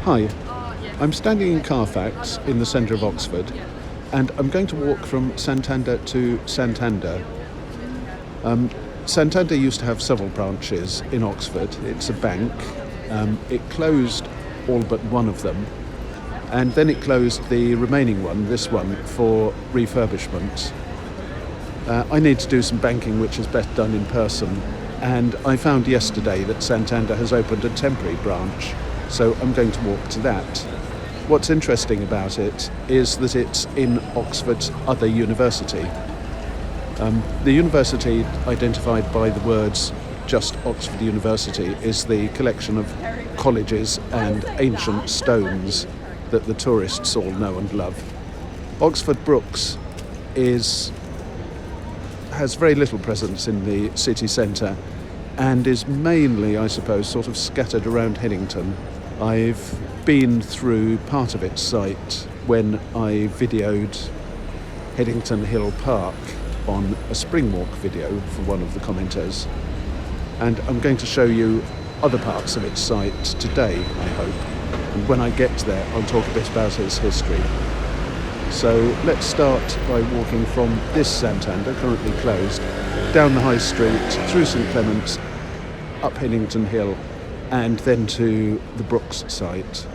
Hi, I'm standing in Carfax in the centre of Oxford, and I'm going to walk from Santander to Santander. Santander used to have several branches in Oxford. It's a bank. It closed all but one of them, and then it closed the remaining one, this one, for refurbishment. I need to do some banking which is best done in person, and I found yesterday that Santander has opened a temporary branch, so I'm going to walk to that. What's interesting about it is that it's in Oxford's other university. The university, identified by the words just Oxford University, is the collection of colleges and ancient stones that the tourists all know and love. Oxford Brookes has very little presence in the city centre and is mainly, I suppose, sort of scattered around Headington. I've been through part of its site when I videoed Headington Hill Park on a spring walk video for one of the commenters, and I'm going to show you other parts of its site today, I hope, and when I get there I'll talk a bit about its history. So let's start by walking from this Santander, currently closed, down the High Street, through St Clements, up Headington Hill, and then to the Brookes site.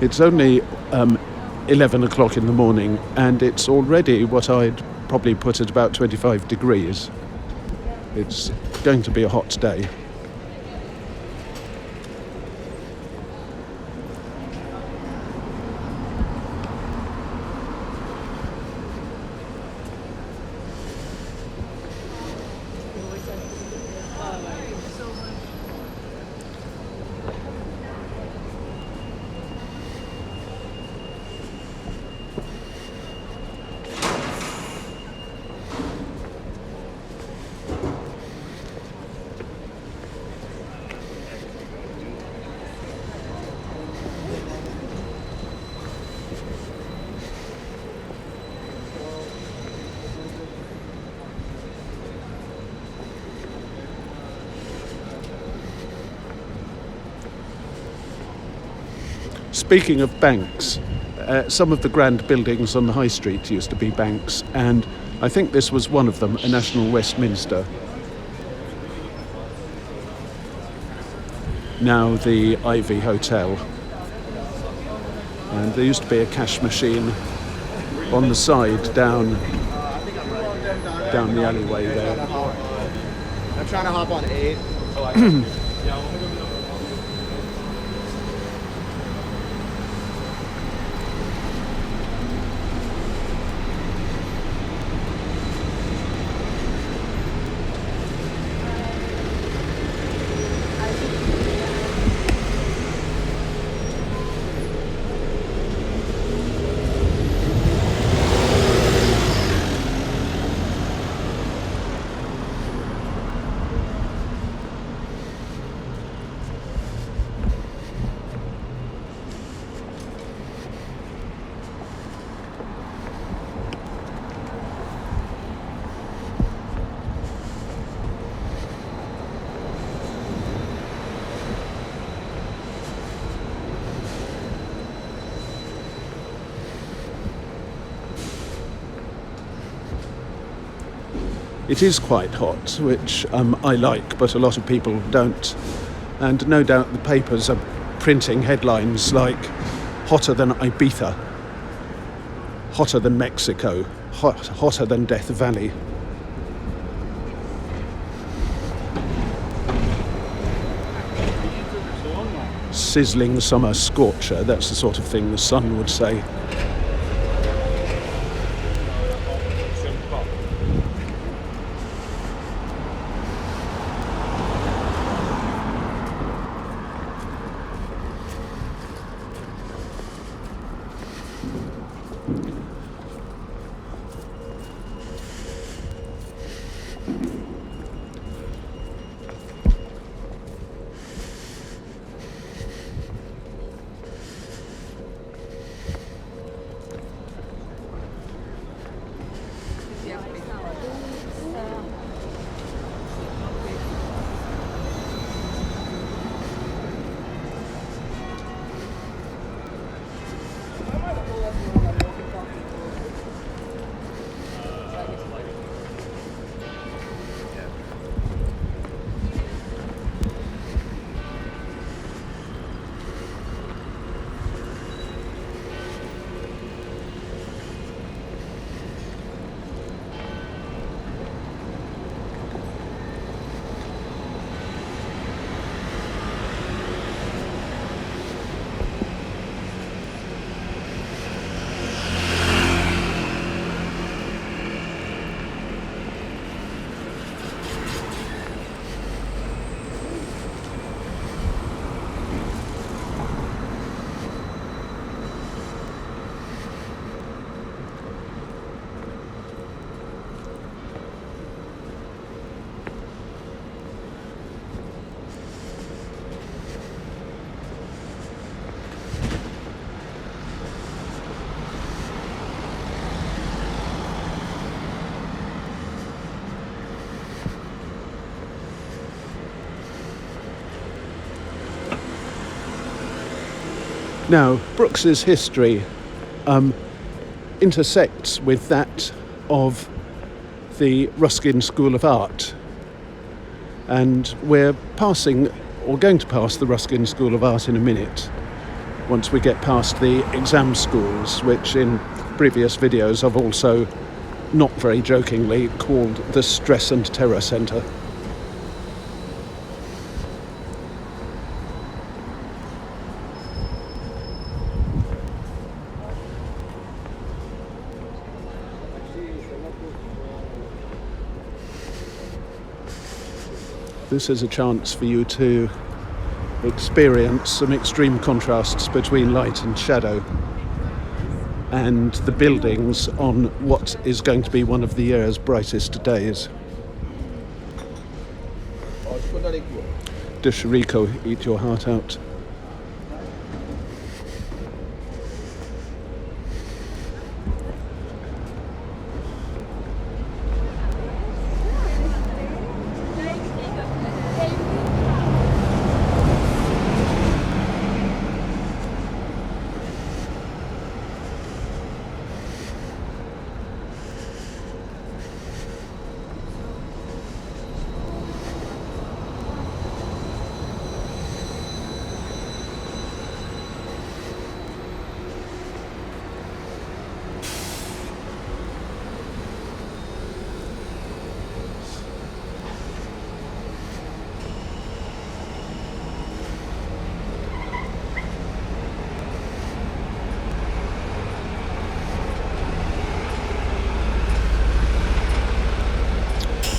It's only 11 o'clock in the morning, and it's already what I'd probably put at about 25 degrees. It's going to be a hot day. Speaking of banks, some of the grand buildings on the High Street used to be banks, and I think this was one of them, a National Westminster. Now the Ivy Hotel. And there used to be a cash machine on the side down the alleyway there. I'm trying to hop on 8. It is quite hot, which I like, but a lot of people don't. And no doubt the papers are printing headlines like hotter than Ibiza, hotter than Mexico, hotter than Death Valley. Sizzling summer scorcher, that's the sort of thing the Sun would say. Now, Brookes's history intersects with that of the Ruskin School of Art, and we're passing, or going to pass, the Ruskin School of Art in a minute, once we get past the exam schools, which in previous videos I've also, not very jokingly, called the Stress and Terror Centre. This is a chance for you to experience some extreme contrasts between light and shadow, and the buildings on what is going to be one of the year's brightest days. De Chirico, eat your heart out.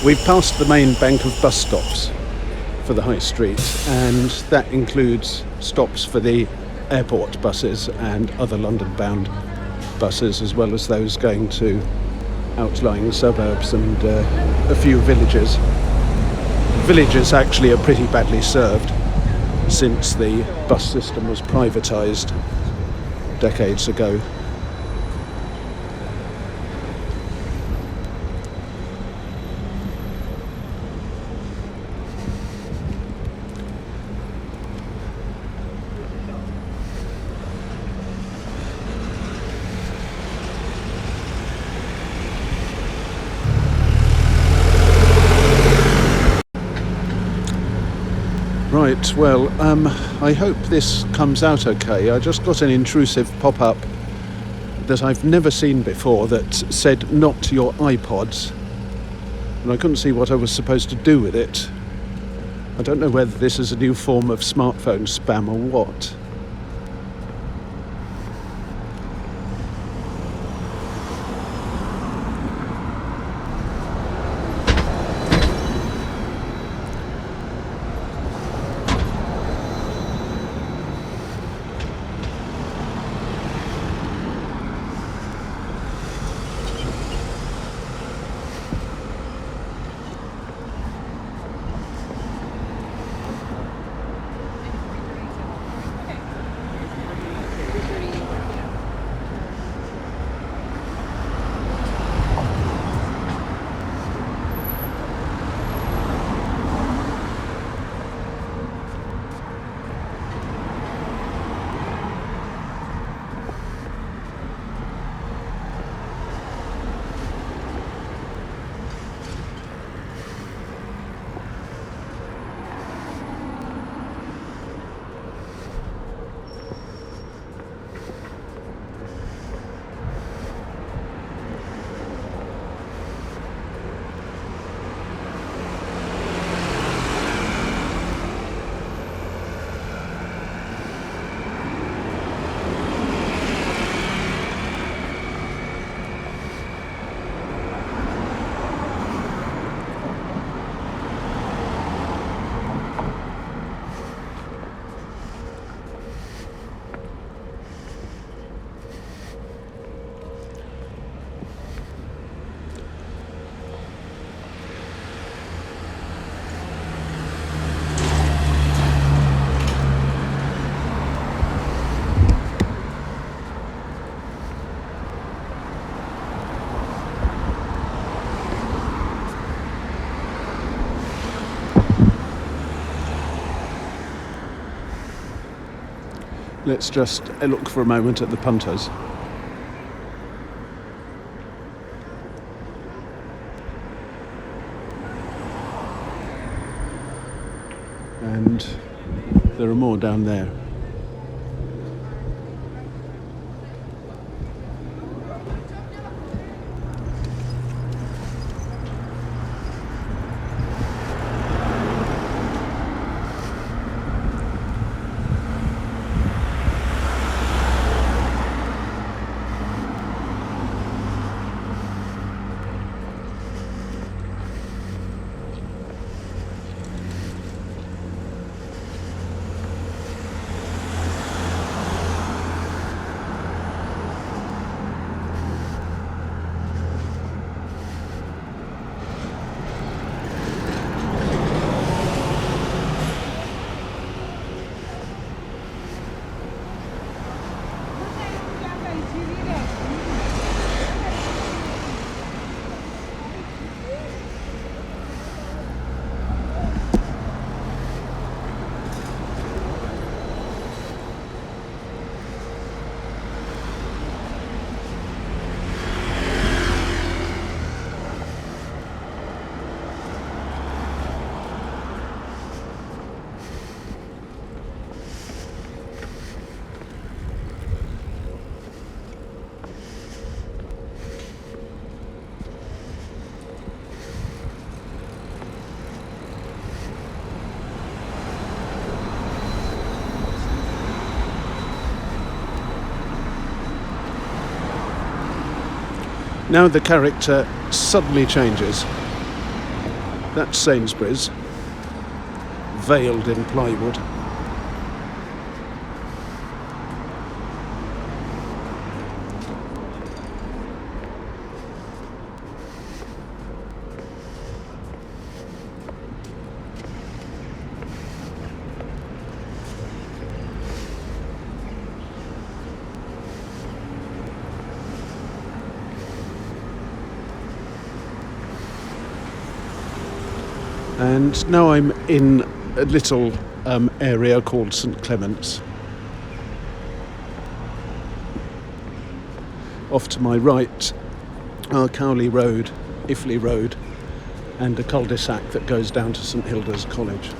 We've passed the main bank of bus stops for the high street, and that includes stops for the airport buses and other London-bound buses, as well as those going to outlying suburbs and a few villages. Villages actually are pretty badly served since the bus system was privatised decades ago. Right, well, I hope this comes out okay. I just got an intrusive pop-up that I've never seen before that said, "Not your iPods," and I couldn't see what I was supposed to do with it. I don't know whether this is a new form of smartphone spam or what. Let's just look for a moment at the punters. And there are more down there. Now the character suddenly changes. That's Sainsbury's, veiled in plywood. And now I'm in a little area called St Clements. Off to my right are Cowley Road, Iffley Road, and a cul-de-sac that goes down to St Hilda's College.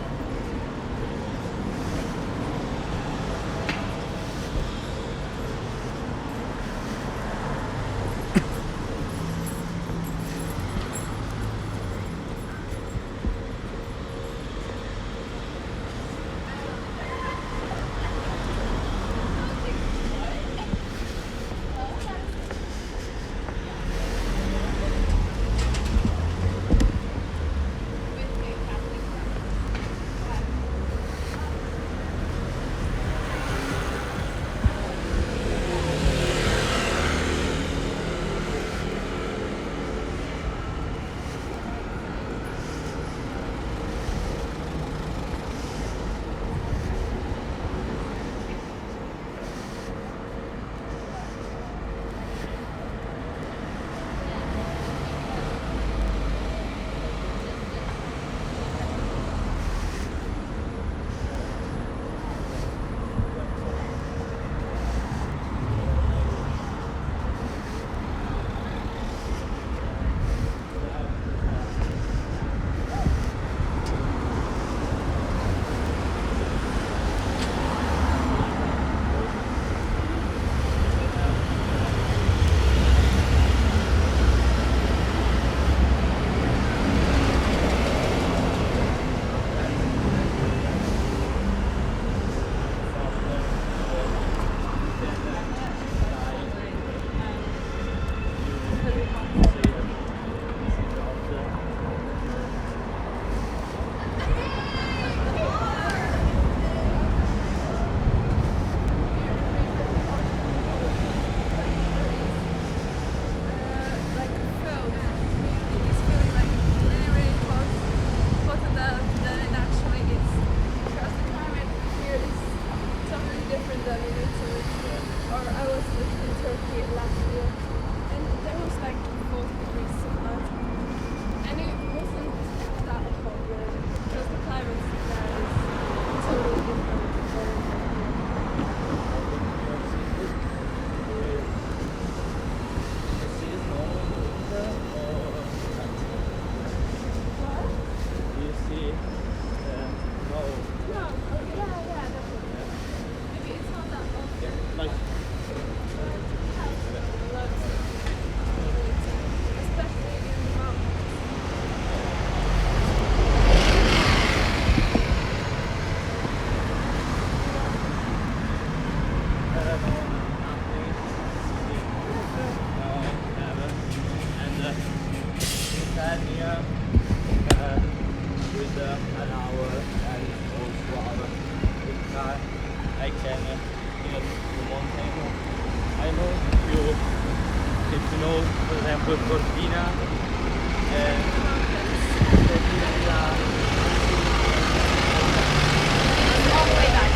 go, for example, for dinner.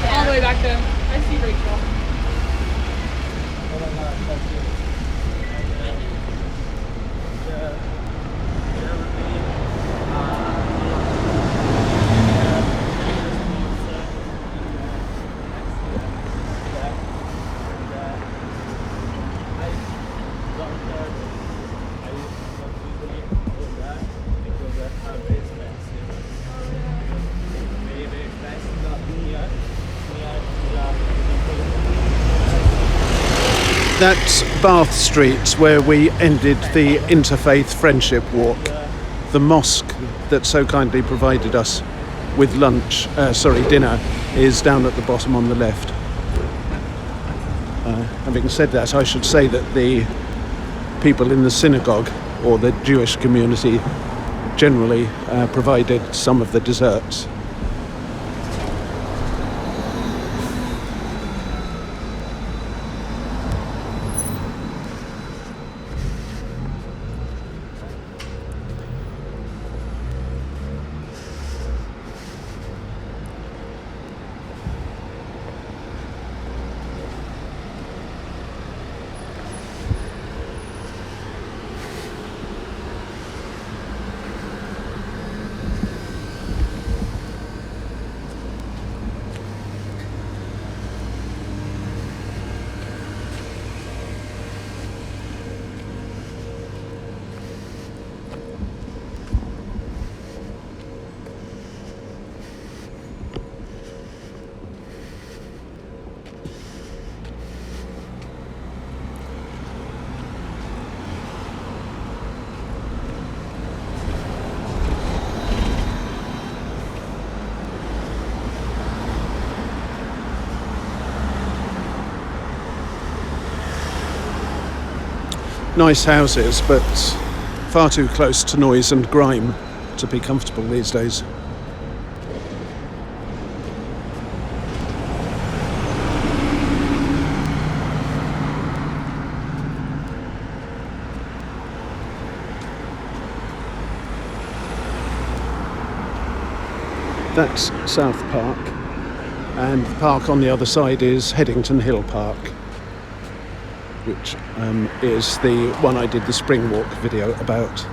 All the way back there. I see Rachel. That's Bath Street, where we ended the Interfaith Friendship Walk. The mosque that so kindly provided us with dinner, is down at the bottom on the left. Having said that, I should say that the people in the synagogue, or the Jewish community, generally provided some of the desserts. Nice houses, but far too close to noise and grime to be comfortable these days. That's South Park, and the park on the other side is Headington Hill Park, which is the one I did the spring walk video about.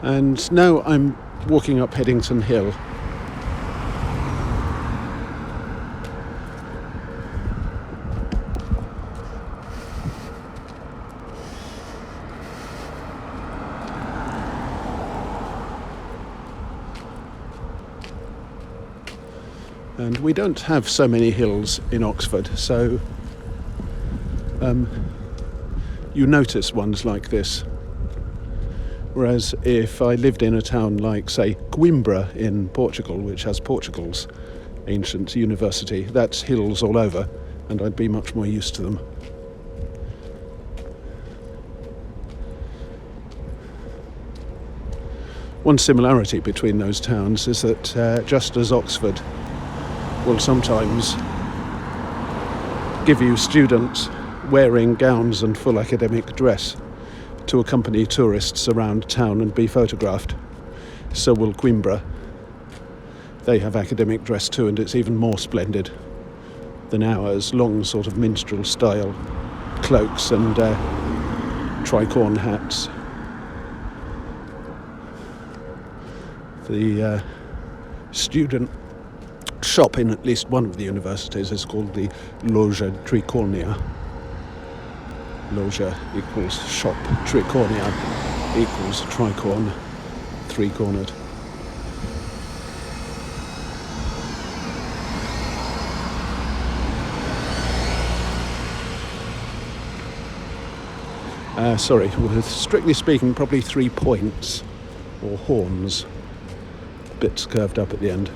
And now I'm walking up Headington Hill. And we don't have so many hills in Oxford, so you notice ones like this. Whereas if I lived in a town like, say, Coimbra in Portugal, which has Portugals, ancient university. That's hills all over, and I'd be much more used to them. One similarity between those towns is that just as Oxford will sometimes give you students wearing gowns and full academic dress to accompany tourists around town and be photographed, so will Coimbra. They have academic dress too, and it's even more splendid than ours. Long sort of minstrel style cloaks and tricorn hats. The student shop in at least one of the universities is called the Loja Tricornia. Loja equals shop, tricornia equals tricorn, three-cornered. With strictly speaking, probably 3 points or horns, bits curved up at the end.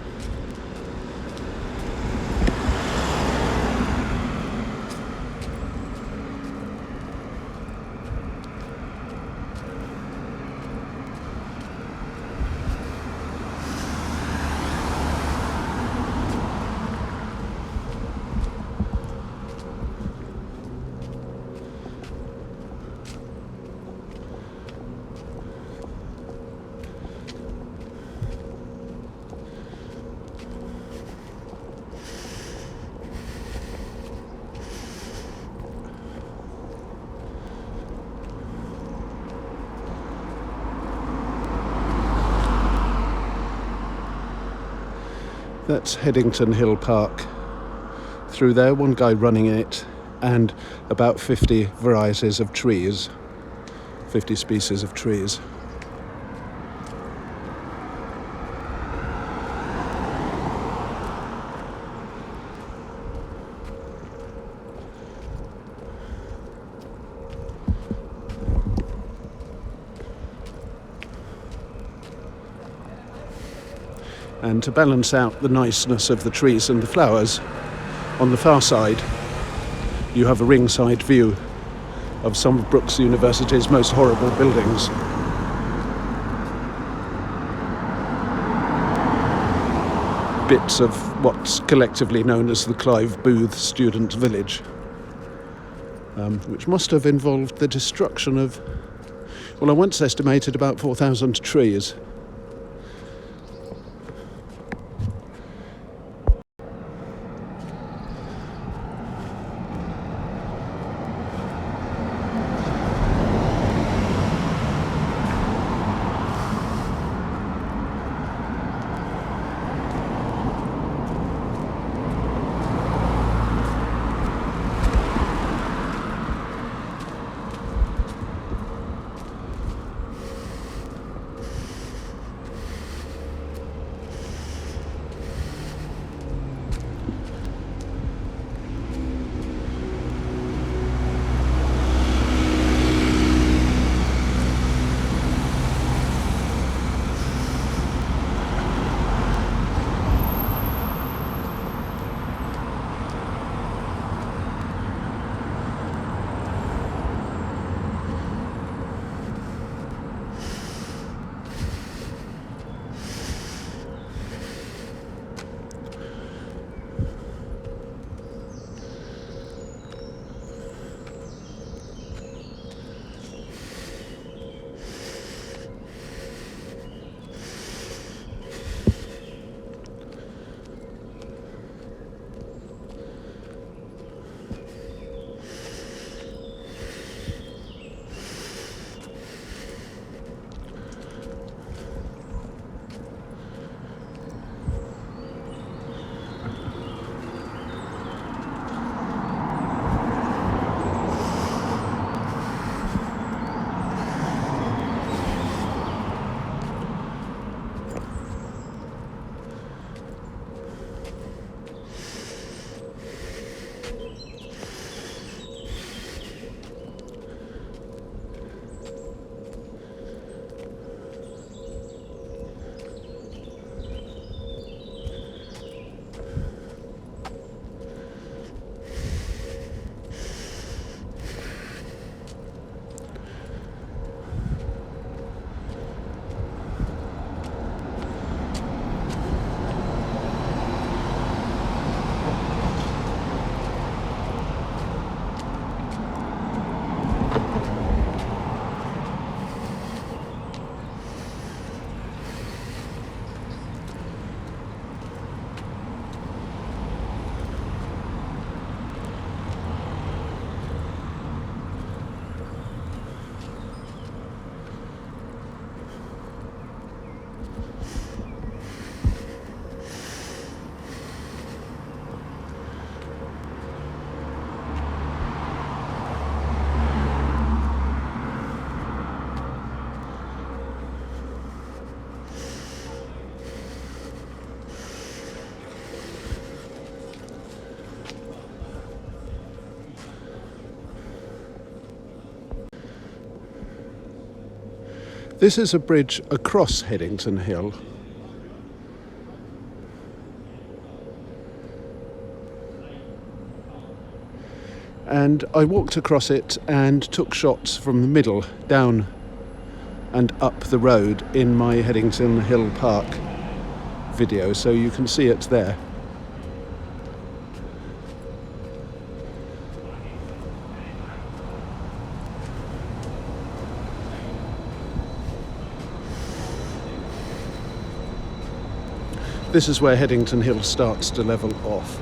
That's Headington Hill Park. Through there, one guy running it, and about 50 varieties of trees, 50 species of trees. And to balance out the niceness of the trees and the flowers, on the far side you have a ringside view of some of Brookes University's most horrible buildings. Bits of what's collectively known as the Clive Booth Student Village, which must have involved the destruction of, well, I once estimated about 4,000 trees. This is a bridge across Headington Hill. And I walked across it and took shots from the middle down and up the road in my Headington Hill Park video, so you can see it there. This is where Headington Hill starts to level off.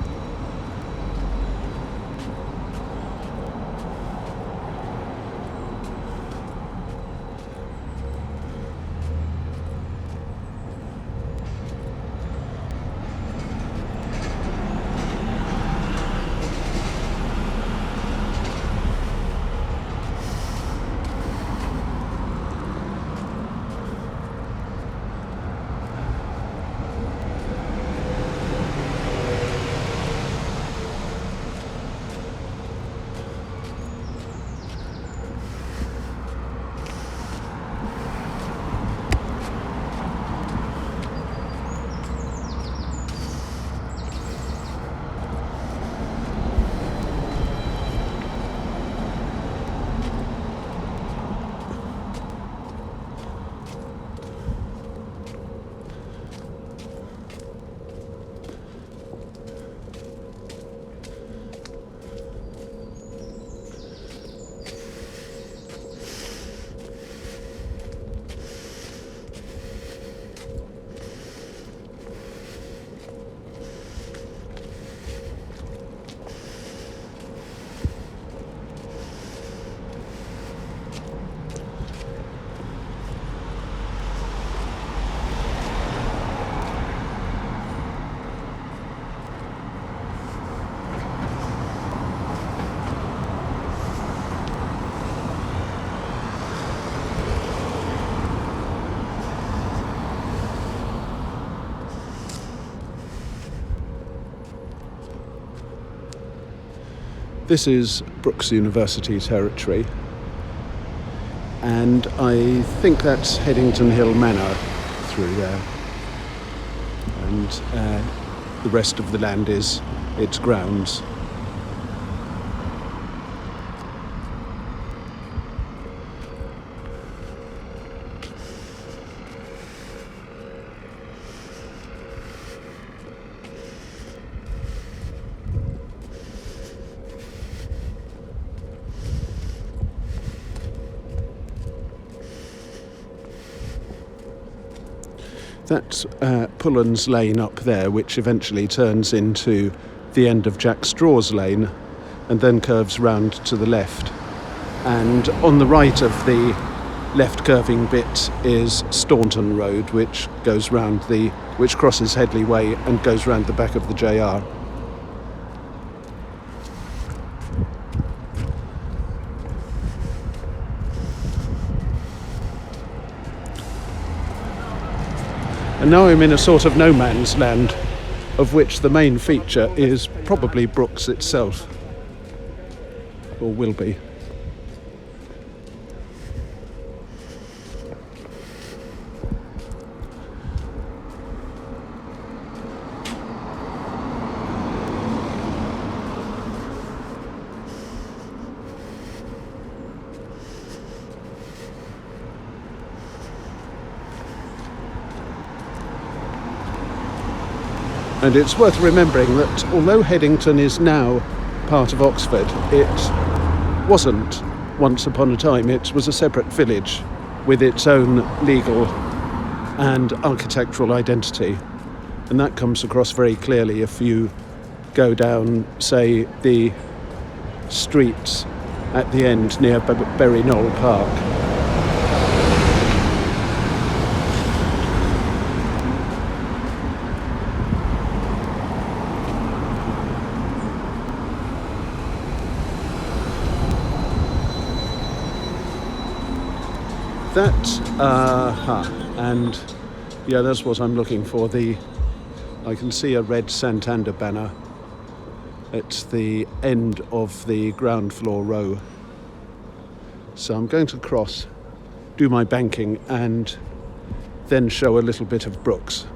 This is Brookes University territory, and I think that's Headington Hill Manor through there, and the rest of the land is its grounds. That's Pullen's Lane up there, which eventually turns into the end of Jack Straw's Lane and then curves round to the left. And on the right of the left curving bit is Staunton Road, which goes round which crosses Headley Way and goes round the back of the JR. And now I'm in a sort of no man's land, of which the main feature is probably Brookes itself, or will be. And it's worth remembering that although Headington is now part of Oxford, it wasn't once upon a time. It was a separate village with its own legal and architectural identity. And that comes across very clearly if you go down, say, the streets at the end near Bury Knoll Park. And yeah, that's what I'm looking for. I can see a red Santander banner at the end of the ground floor row. So I'm going to cross do my banking and then show a little bit of Brookes.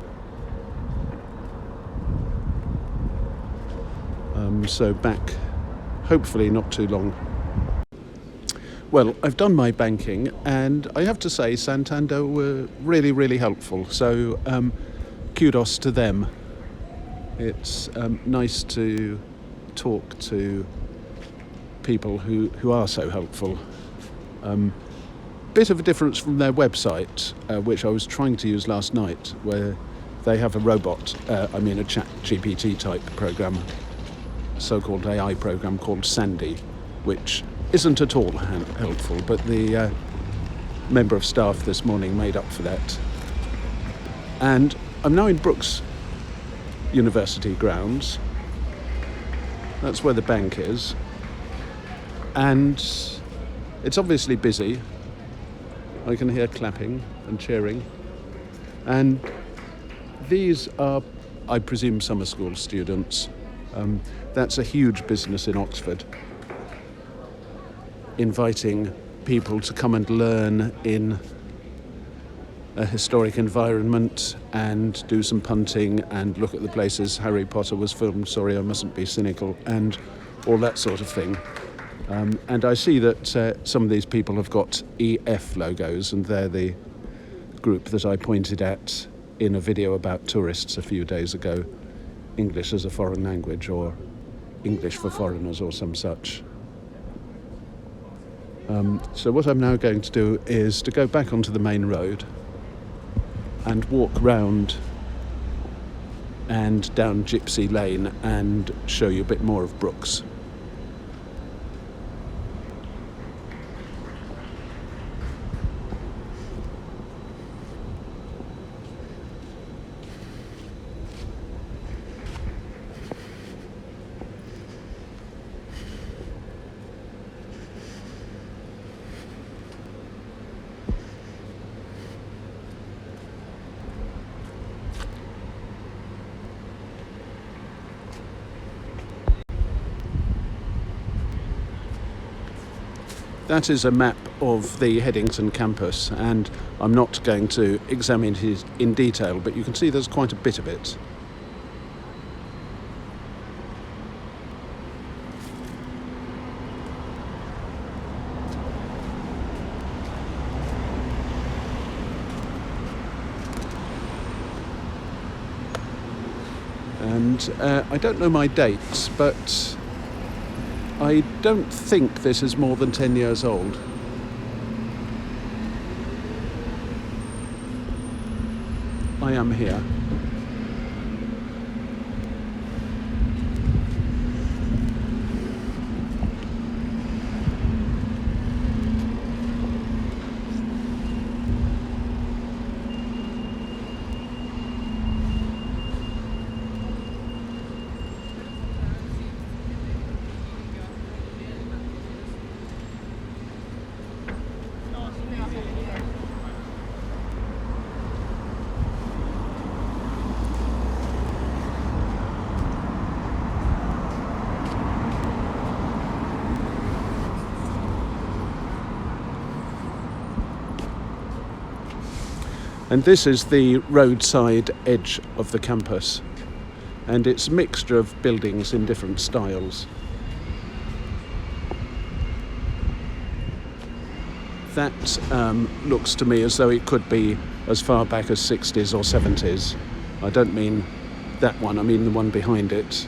So back, hopefully not too long. Well, I've done my banking, and I have to say Santander were really, really helpful. So kudos to them. It's nice to talk to people who are so helpful. Bit of a difference from their website, which I was trying to use last night, where they have a robot, a chat GPT type program, so-called AI program called Sandy, which isn't at all helpful, but the member of staff this morning made up for that. And I'm now in Brookes University grounds. That's where the bank is. And it's obviously busy. I can hear clapping and cheering. And these are, I presume, summer school students. That's a huge business in Oxford, inviting people to come and learn in a historic environment and do some punting and look at the places Harry Potter was filmed, sorry, I mustn't be cynical, and all that sort of thing. And I see that some of these people have got EF logos, and they're the group that I pointed at in a video about tourists a few days ago, English as a foreign language, or English for foreigners, or some such. So what I'm now going to do is to go back onto the main road and walk round and down Gypsy Lane and show you a bit more of Brookes. That is a map of the Headington campus, and I'm not going to examine it in detail, but you can see there's quite a bit of it. And I don't know my dates, but I don't think this is more than 10 years old. I am here. And this is the roadside edge of the campus, and it's a mixture of buildings in different styles. That looks to me as though it could be as far back as 60s or 70s. I don't mean that one, I mean the one behind it.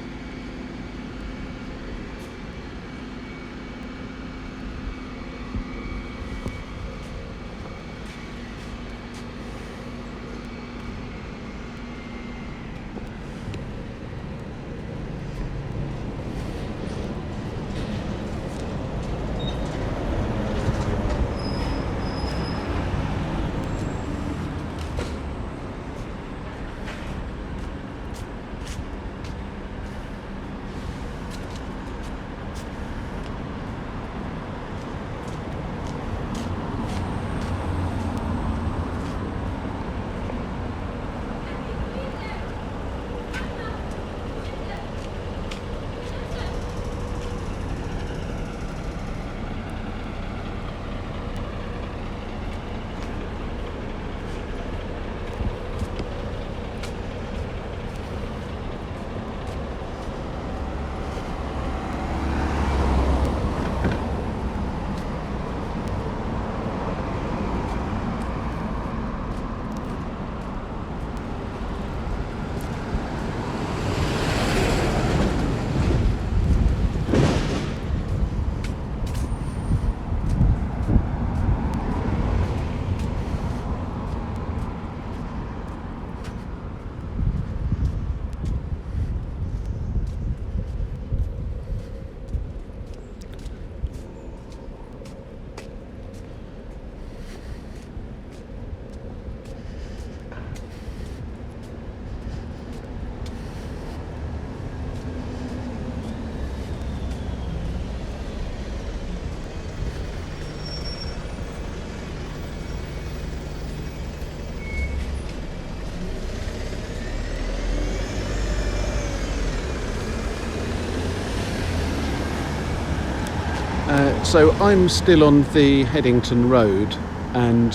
So I'm still on the Headington Road, and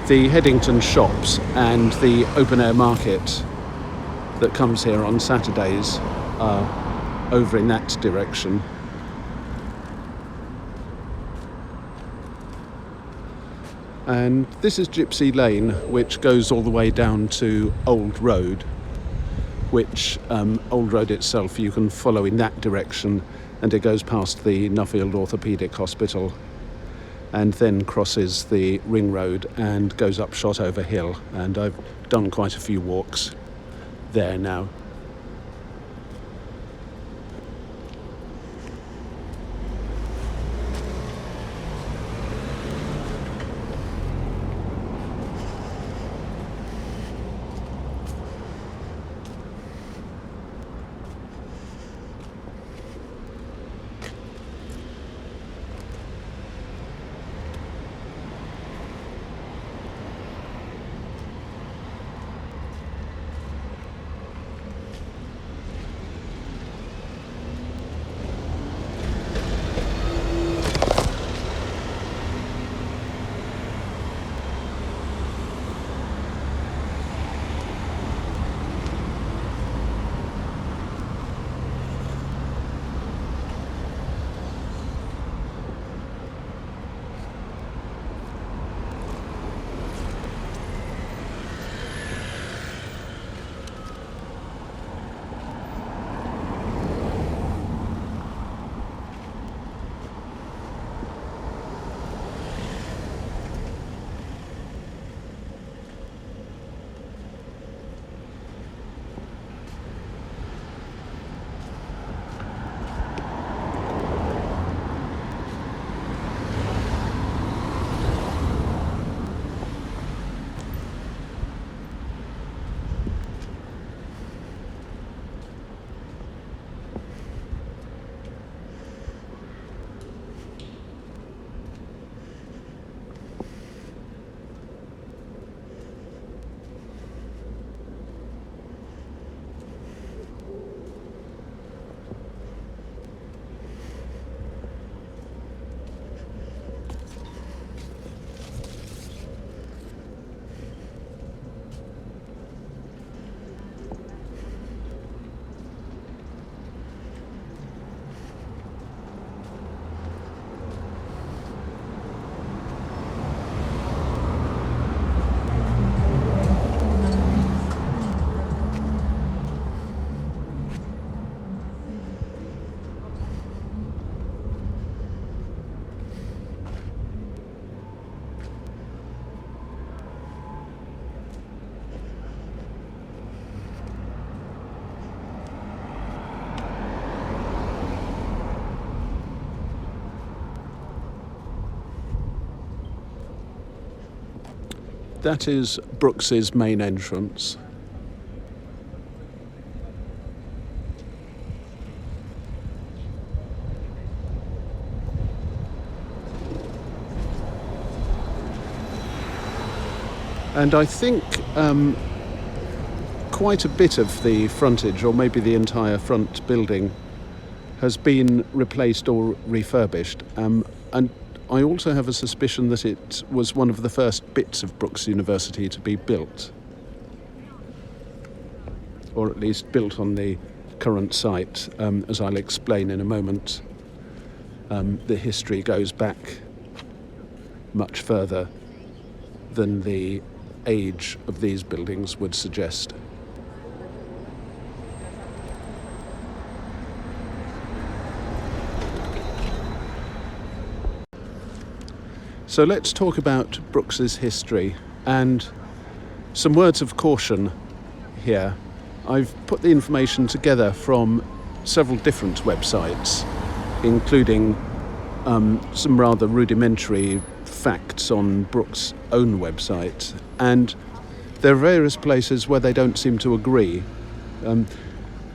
the Headington shops and the open air market that comes here on Saturdays are over in that direction. And this is Gypsy Lane, which goes all the way down to Old Road, which Old Road itself you can follow in that direction, and it goes past the Nuffield Orthopaedic Hospital and then crosses the Ring Road and goes up Shotover Hill, and I've done quite a few walks there now. That is Brookes' main entrance. And I think quite a bit of the frontage, or maybe the entire front building, has been replaced or refurbished. And I also have a suspicion that it was one of the first bits of Brookes University to be built, or at least built on the current site, as I'll explain in a moment. The history goes back much further than the age of these buildings would suggest. So let's talk about Brookes' history, and some words of caution here. I've put the information together from several different websites, including some rather rudimentary facts on Brookes' own website, and there are various places where they don't seem to agree.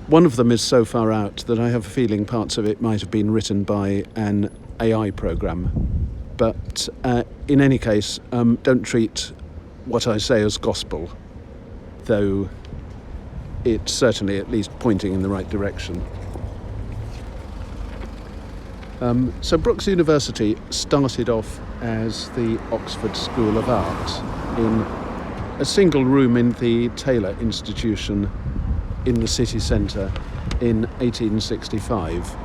One of them is so far out that I have a feeling parts of it might have been written by an AI program. But in any case, don't treat what I say as gospel, though it's certainly at least pointing in the right direction. So Brookes University started off as the Oxford School of Art in a single room in the Taylor Institution in the city centre in 1865.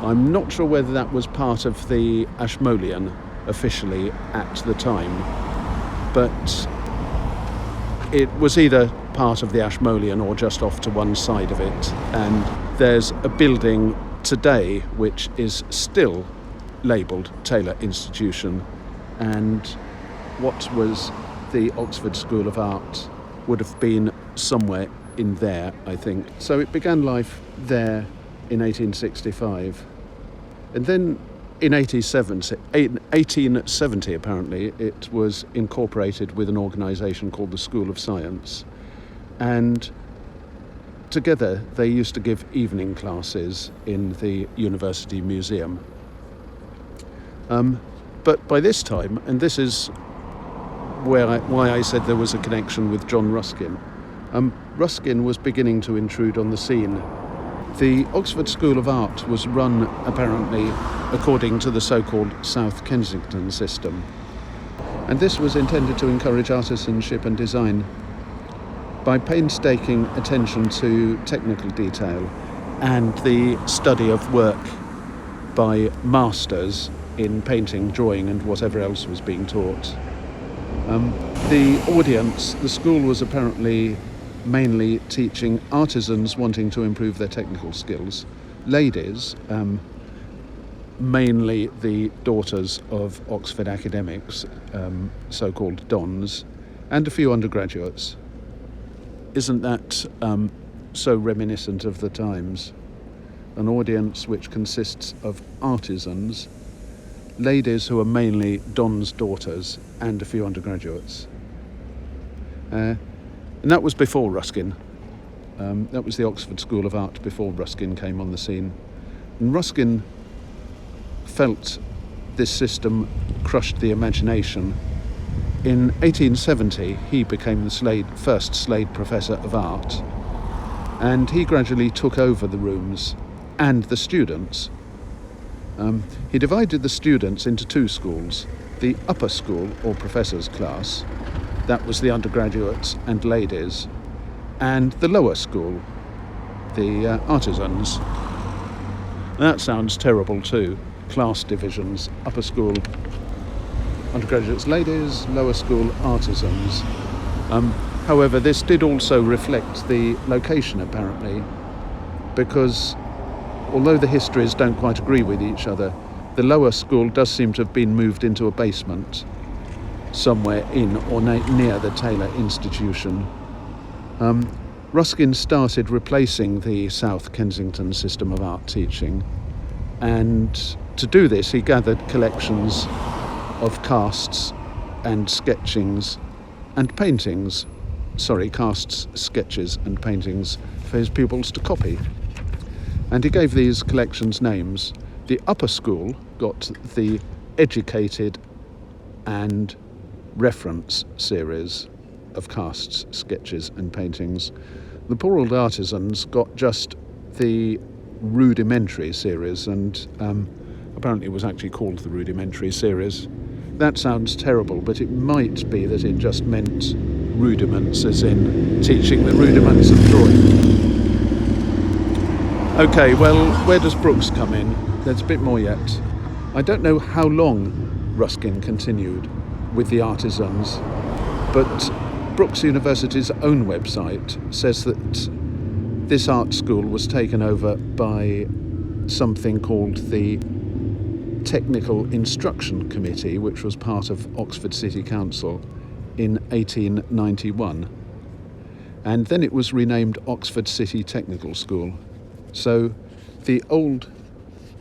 I'm not sure whether that was part of the Ashmolean officially at the time, but it was either part of the Ashmolean or just off to one side of it. And there's a building today which is still labelled Taylor Institution, and what was the Oxford School of Art would have been somewhere in there, I think. So it began life there in 1865, and then in 1870 apparently it was incorporated with an organisation called the School of Science, and together they used to give evening classes in the University Museum. But by this time, and this is why I said there was a connection with John Ruskin, Ruskin was beginning to intrude on the scene. The Oxford School of Art was run, apparently, according to the so-called South Kensington system. And this was intended to encourage artisanship and design by painstaking attention to technical detail and the study of work by masters in painting, drawing, and whatever else was being taught. The audience, the school was apparently mainly teaching artisans wanting to improve their technical skills, ladies, mainly the daughters of Oxford academics, so-called dons, and a few undergraduates. Isn't that so reminiscent of the times? An audience which consists of artisans, ladies who are mainly dons' daughters, and a few undergraduates. And that was before Ruskin. That was the Oxford School of Art before Ruskin came on the scene. And Ruskin felt this system crushed the imagination. In 1870, he became the first Slade Professor of Art, and he gradually took over the rooms and the students. He divided the students into two schools: the upper school, or professor's class, that was the undergraduates and ladies, and the lower school, the artisans. That sounds terrible too. Class divisions: upper school, undergraduates, ladies; lower school, artisans. However, this did also reflect the location, apparently, because although the histories don't quite agree with each other, the lower school does seem to have been moved into a basement somewhere in or near the Taylor Institution. Ruskin started replacing the South Kensington system of art teaching, and to do this he gathered collections of casts and sketchings and paintings, casts, sketches and paintings for his pupils to copy. And he gave these collections names. The upper school got the Educated and Reference series of casts, sketches and paintings. The poor old artisans got just the Rudimentary series, and apparently it was actually called the Rudimentary series. That sounds terrible, but it might be that it just meant rudiments, as in teaching the rudiments of drawing. Okay, well, where does Brookes come in? There's a bit more yet. I don't know how long Ruskin continued with the artisans, but Brookes University's own website says that this art school was taken over by something called the Technical Instruction Committee, which was part of Oxford City Council, in 1891. And then it was renamed Oxford City Technical School. So the old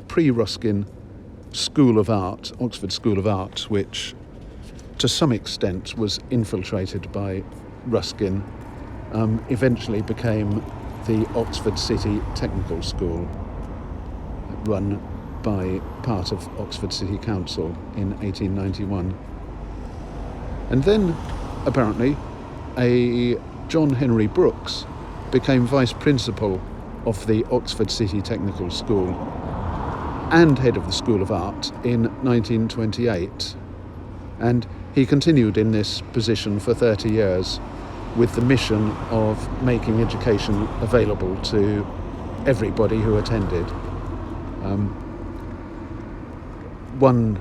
pre-Ruskin School of Art, Oxford School of Art, which to some extent was infiltrated by Ruskin, eventually became the Oxford City Technical School, run by part of Oxford City Council in 1891. And then, apparently, a John Henry Brookes became vice principal of the Oxford City Technical School, and head of the School of Art in 1928. And he continued in this position for 30 years with the mission of making education available to everybody who attended. One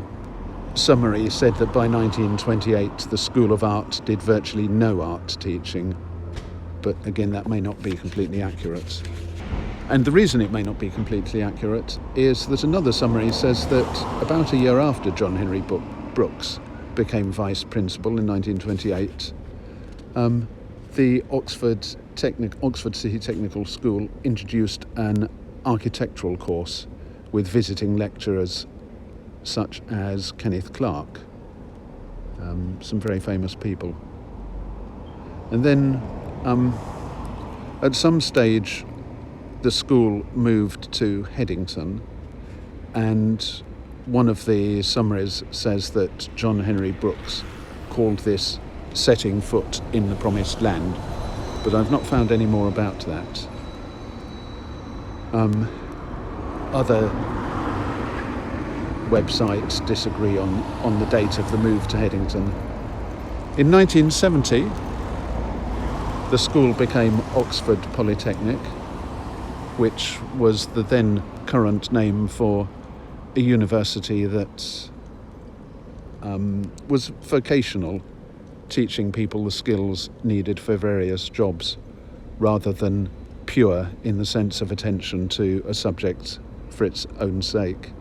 summary said that by 1928 the School of Art did virtually no art teaching, but again that may not be completely accurate. And the reason it may not be completely accurate is that another summary says that about a year after John Henry Brookes became vice principal in 1928, the Oxford City Technical School introduced an architectural course with visiting lecturers such as Kenneth Clark, some very famous people. And then at some stage the school moved to Headington, and one of the summaries says that John Henry Brookes called this setting foot in the promised land, but I've not found any more about that. Other websites disagree on the date of the move to Headington. In 1970, the school became Oxford Polytechnic, which was the then current name for a university that was vocational, teaching people the skills needed for various jobs, rather than pure in the sense of attention to a subject for its own sake.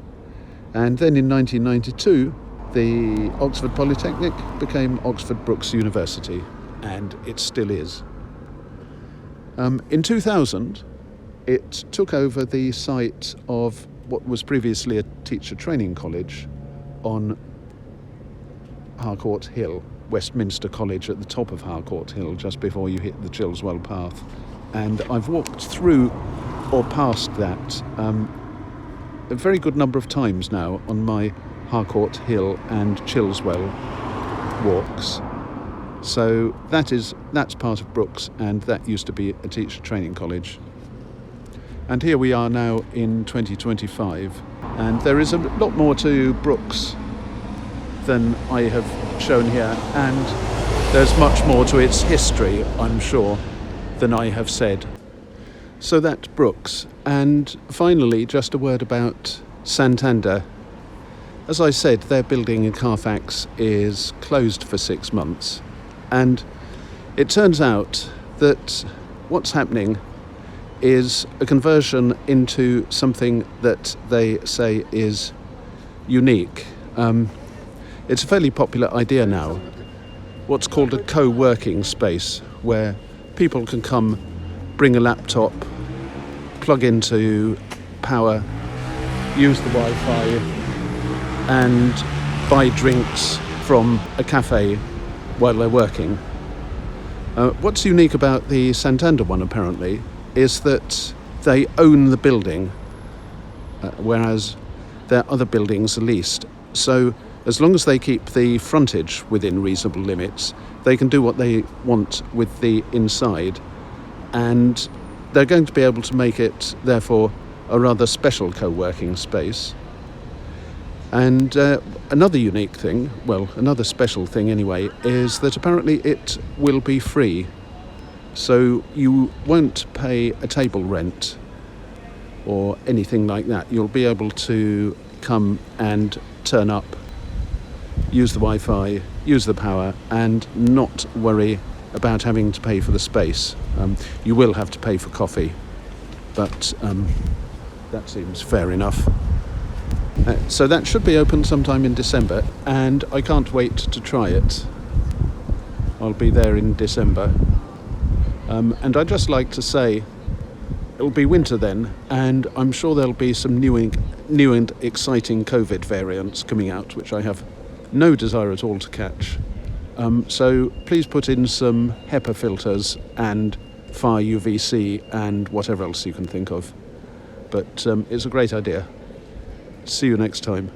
And then in 1992, the Oxford Polytechnic became Oxford Brookes University, and it still is. In 2000, it took over the site of what was previously a teacher training college on Harcourt Hill, Westminster College at the top of Harcourt Hill, just before you hit the Chilswell path. And I've walked through or past that a very good number of times now on my Harcourt Hill and Chilswell walks. So that's part of Brookes, and that used to be a teacher training college. And here we are now in 2025, and there is a lot more to Brookes than I have shown here, and there's much more to its history, I'm sure, than I have said. So that's Brookes. And finally, just a word about Santander. As I said, their building in Carfax is closed for 6 months, and it turns out that what's happening is a conversion into something that they say is unique. It's a fairly popular idea now, what's called a co-working space, where people can come, bring a laptop, plug into power, use the Wi-Fi, and buy drinks from a cafe while they're working. What's unique about the Santander one, apparently, is that they own the building, whereas their other buildings are leased. So as long as they keep the frontage within reasonable limits, they can do what they want with the inside, and they're going to be able to make it, therefore, a rather special co-working space. And another unique thing, well, another special thing anyway, is that apparently it will be free. So you won't pay a table rent or anything like that. You'll be able to come and turn up, use the Wi-Fi, use the power, and not worry about having to pay for the space. You will have to pay for coffee, but that seems fair enough. So that should be open sometime in December, and I can't wait to try it. I'll be there in December. And I'd just like to say it'll be winter then, and I'm sure there'll be some new and exciting COVID variants coming out, which I have no desire at all to catch. So please put in some HEPA filters and fire UVC and whatever else you can think of. But it's a great idea. See you next time.